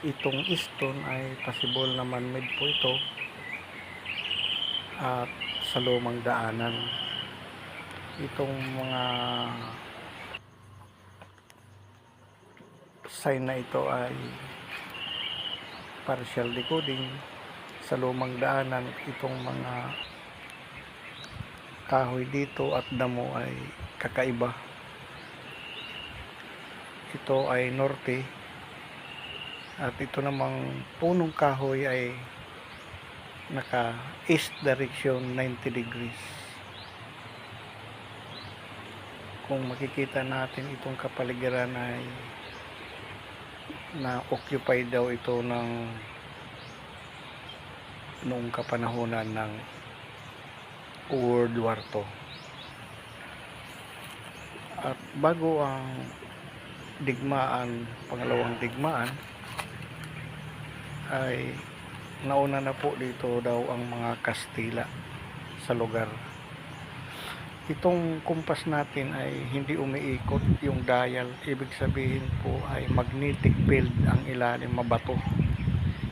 itong stone ay possible na man-made po ito at sa lumang daanan. Itong mga sign na ito ay partial decoding sa lumang daanan. Itong mga kahoy dito at damo ay kakaiba. Ito ay norte at ito namang punong kahoy ay naka east direction 90 degrees. Kung makikita natin itong kapaligiran ay na-occupy daw ito ng noong kapanahunan ng World War II. At bago ang digmaan, pangalawang digmaan, ay nauna na po dito daw ang mga Kastila sa lugar. Itong kumpas natin ay hindi umiikot yung dial, ibig sabihin po ay magnetic field ang ilalim, mabato.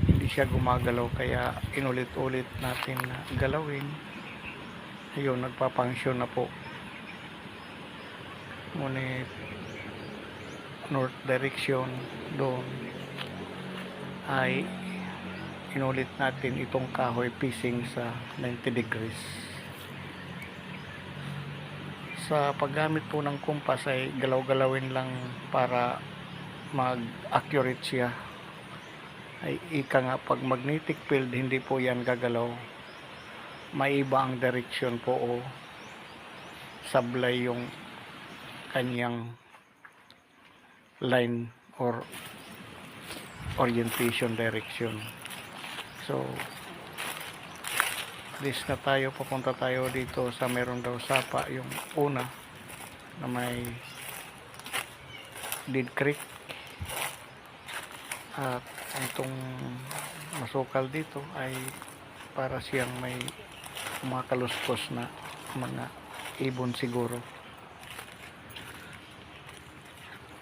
Hindi siya gumagalaw, kaya inulit-ulit natin na galawin. Ayun, nagpapangsyon na po. Ngunit north direction doon ay inulit natin itong kahoy facing sa 90 degrees. Sa paggamit po ng kumpas ay galaw-galawin lang para mag-accurate siya. Ay ika nga, pag magnetic field hindi po yan gagalaw, may iba ang direction po o sablay yung kanyang line or orientation direction. So this na tayo, papunta tayo dito sa meron daw sapa, yung una na may Dead Creek, at itong masukal dito ay para siyang may kumakaluskos na mga ibon siguro.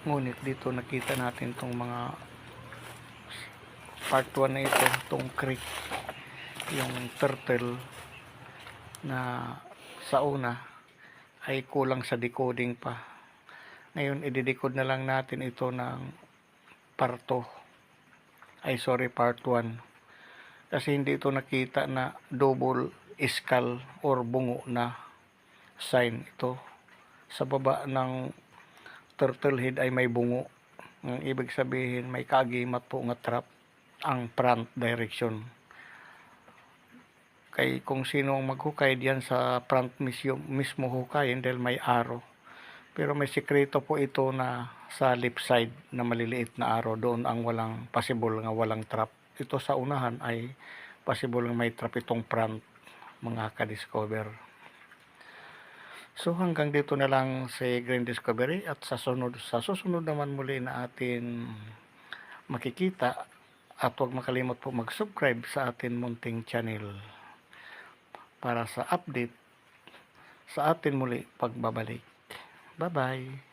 Ngunit dito nakita natin itong mga part 1 na ito, itong creek, yung turtle na sa una ay kulang sa decoding pa. Ngayon i-decode na lang natin ito ng part 1, kasi hindi ito nakita na double skull or bungo na sign. Ito sa baba ng turtle head ay may bungo, ang ibig sabihin may kaagimat po nga trap ang front direction. Kay kung sino ang maghukay diyan sa front mismo hukayin dahil may arrow. Pero may sikreto po ito na sa left side na maliliit na arrow, doon ang walang possible nga walang trap. Ito sa unahan ay possible nga may trap itong front, mga ka-discover. So hanggang dito na lang si Green Discovery, at sa susunod naman muli na atin makikita. At huwag makalimot po mag-subscribe sa atin munting channel para sa update sa atin muli pagbabalik. Bye-bye!